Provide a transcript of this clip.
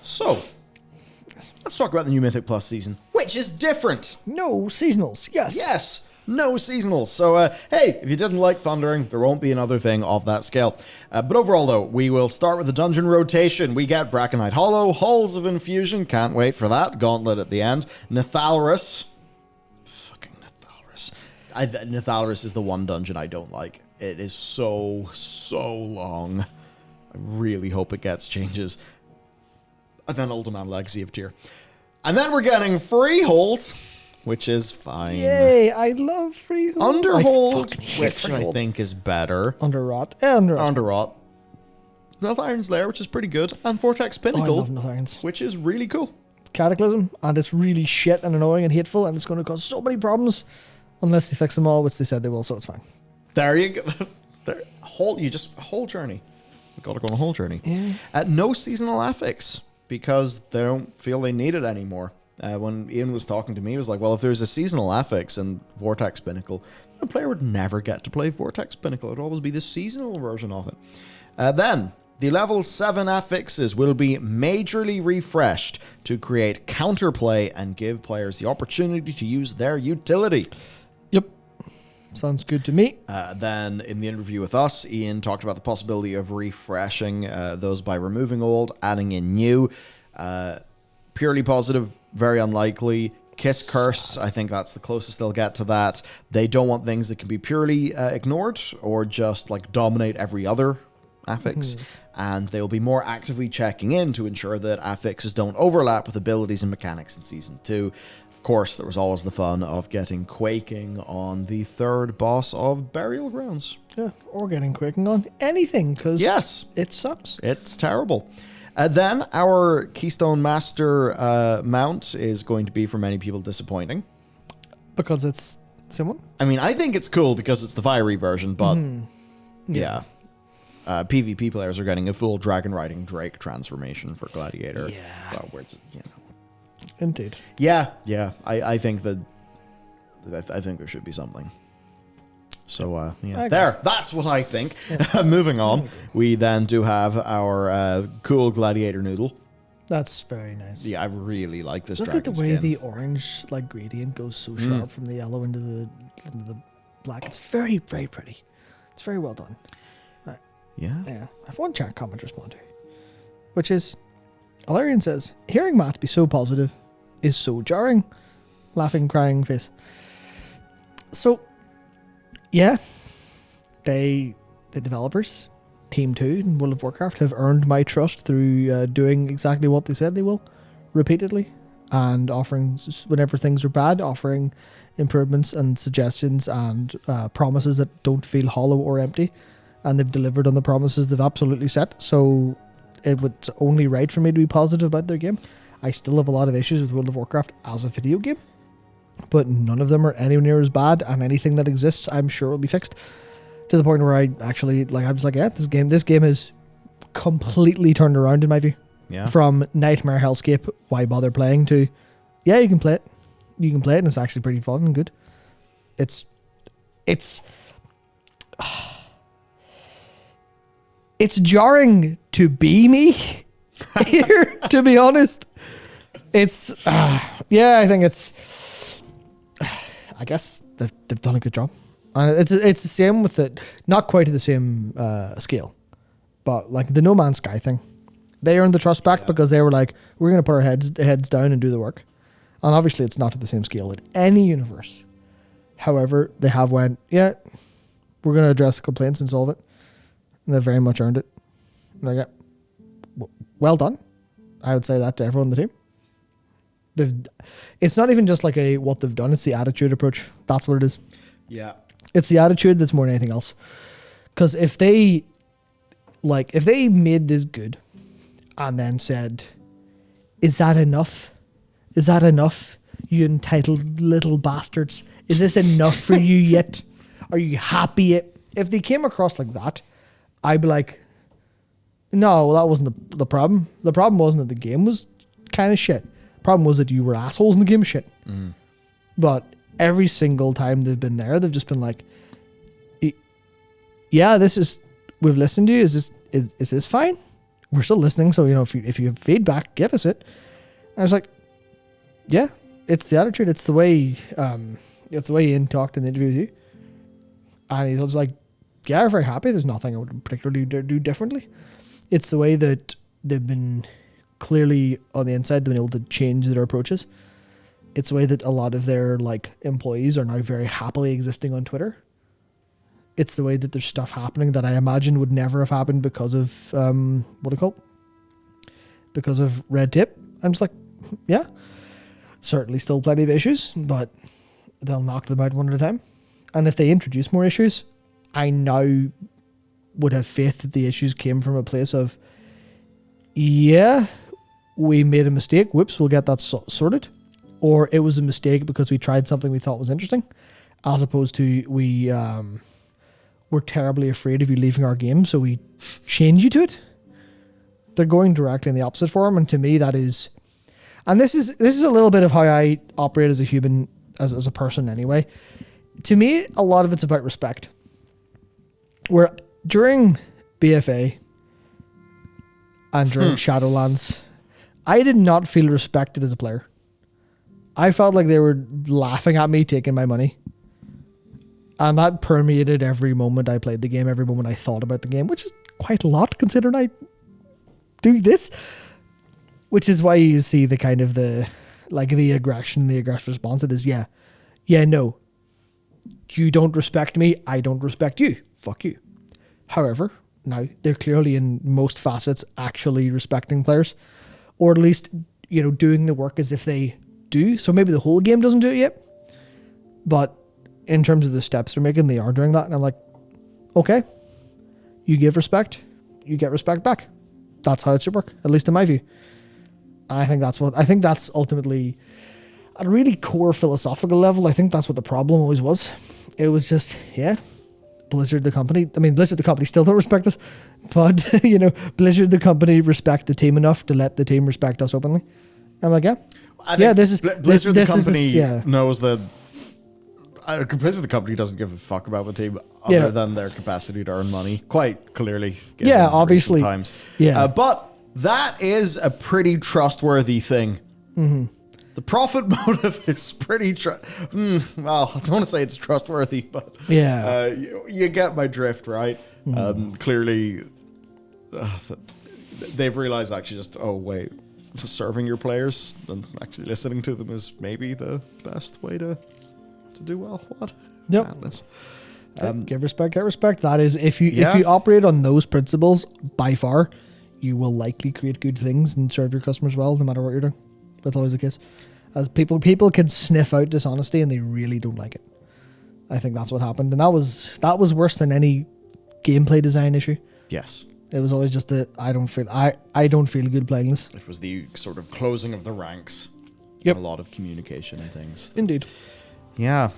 So, let's talk about the new Mythic Plus season, which is different. No seasonals. Yes. Yes, no seasonals. So, hey, if you didn't like Thundering, there won't be another thing of that scale. But overall, though, we will start with the dungeon rotation. We get Brackenite Hollow, Halls of Infusion, can't wait for that, Gauntlet at the end, Nethalrus. Fucking Nethalrus. Nethalrus is the one dungeon I don't like. It is so long. I really hope it gets changes. And then Ultimate Legacy of Tyr. And then we're getting Freehold, which is fine. Yay, I love Freehold. Underhold, which I think is better. Underrot. Underrot. Iron's Lair, which is pretty good. And Vortex Pinnacle, I love Irons. which is really cool. Cataclysm, and it's really shit and annoying and hateful, and it's going to cause so many problems unless they fix them all, which they said they will, so it's fine. There you go. Whole journey. We've got to go on a whole journey. Yeah. No seasonal affix, because they don't feel they need it anymore. When Ian was talking to me, he was like, well, if there's a seasonal affix in Vortex Pinnacle, the player would never get to play Vortex Pinnacle. It would always be the seasonal version of it. Then, the level 7 affixes will be majorly refreshed to create counterplay and give players the opportunity to use their utility. Yep. Sounds good to me. Then, in the interview with us, Ian talked about the possibility of refreshing those by removing old, adding in new. Purely positive, very unlikely. Kiss Curse, I think that's the closest they'll get to that. They don't want things that can be purely ignored or just like dominate every other affix. And they will be more actively checking in to ensure that affixes don't overlap with abilities and mechanics in Season 2. Of course, there was always the fun of getting Quaking on the third boss of Burial Grounds. Yeah, or getting Quaking on anything, because yes, it sucks. It's terrible. Then our Keystone Master mount is going to be, for many people, disappointing. Because it's someone? I mean, I think it's cool because it's the fiery version, but yeah. PvP players are getting a full Dragon Riding Drake transformation for Gladiator. Yeah. Well, we're just, Indeed. Yeah. I think that I think there should be something. So, yeah. There, that's what I think. Yeah. Moving on, we then do have our cool Gladiator Noodle. That's very nice. Yeah, I really like this Look dragon at the way skin. the orange gradient goes so sharp from the yellow into the black. It's very, very pretty. It's very well done. Yeah. I have one chat comment to respond to, which is, Alarian says, hearing Matt be so positive is so jarring. Laughing, crying face. So, yeah, the developers, Team 2 in World of Warcraft, have earned my trust through doing exactly what they said they will, repeatedly, and offering, whenever things are bad, offering improvements and suggestions and promises that don't feel hollow or empty. And they've delivered on the promises they've absolutely set. So it was only right for me to be positive about their game. I still have a lot of issues with World of Warcraft as a video game, but none of them are anywhere near as bad, and anything that exists, I'm sure, will be fixed. To the point where I actually, I was like, yeah, this game is completely turned around in my view. Yeah. From Nightmare Hellscape, why bother playing, to, yeah, you can play it. You can play it, and it's actually pretty fun and good. It's jarring to be me here, to be honest. It's, I think it's, I guess they've done a good job. It's the same with it, not quite to the same scale, but like the No Man's Sky thing. They earned the trust back because they were like, we're going to put our heads down and do the work. And obviously it's not at the same scale in any universe. However, they have went, yeah, we're going to address the complaints and solve it. And they've very much earned it. Like, well done. I would say that to everyone on the team. It's not even just like what they've done, it's the attitude approach. That's what it is. Yeah. It's the attitude that's more than anything else. Because if they made this good and then said, is that enough? Is that enough, you entitled little bastards? Is this enough for you yet? Are you happy yet? If they came across like that, I'd be like, no, that wasn't the problem. The problem wasn't that the game was kind of shit. The problem was that you were assholes and the game was shit. But every single time they've been there, they've just been like, yeah, we've listened to you. Is this fine? we're still listening. So, if you have feedback, give us it. And I was like, yeah, it's the attitude. It's the way Ian talked in the interview with you. And he was like, yeah, I'm very happy. There's nothing I would particularly do differently. It's the way that they've been clearly on the inside, they've been able to change their approaches. It's the way that a lot of their employees are now very happily existing on Twitter. It's the way that there's stuff happening that I imagine would never have happened because of because of red tape. I'm just like, yeah, certainly still plenty of issues, but they'll knock them out one at a time. And if they introduce more issues, I now would have faith that the issues came from a place of, yeah, we made a mistake. Whoops, we'll get that sorted. Or it was a mistake because we tried something we thought was interesting, as opposed to we were terribly afraid of you leaving our game, so we chained you to it. They're going directly in the opposite form, and to me that is, and this is a little bit of how I operate as a human, as a person anyway. To me, a lot of it's about respect. Where during BFA and during Shadowlands, I did not feel respected as a player. I felt like they were laughing at me taking my money. And that permeated every moment I played the game, every moment I thought about the game, which is quite a lot considering I do this. Which is why you see the kind of the aggression, the aggressive response. It is, yeah, no. You don't respect me, I don't respect you. Fuck you. However, now they're clearly in most facets actually respecting players. Or at least, doing the work as if they do. So maybe the whole game doesn't do it yet. But in terms of the steps they're making, they are doing that. And I'm like, okay, you give respect, you get respect back. That's how it should work, at least in my view. I think that's ultimately at a really core philosophical level. I think that's what the problem always was. It was just, yeah, Blizzard the company. I mean, Blizzard the company still don't respect us, but Blizzard the company respect the team enough to let the team respect us openly. I'm like, yeah, this is Blizzard the company yeah. knows that. Blizzard the company doesn't give a fuck about the team other than their capacity to earn money. Quite clearly. Yeah, obviously. Times. Yeah, but that is a pretty trustworthy thing. Mm-hmm. The profit motive is pretty. Well, I don't want to say it's trustworthy, but yeah, you get my drift, right? Clearly, they've realized actually just serving your players and actually listening to them is maybe the best way to do well. What? Yep. Madness. Give respect, get respect. That is, if you operate on those principles, by far, you will likely create good things and serve your customers well, no matter what you're doing. That's always the case. As people can sniff out dishonesty and they really don't like it. I think that's what happened, and that was worse than any gameplay design issue. Yes. It was always just that I don't feel good playing this. It was the sort of closing of the ranks. Yep. A lot of communication and things. Indeed. Yeah.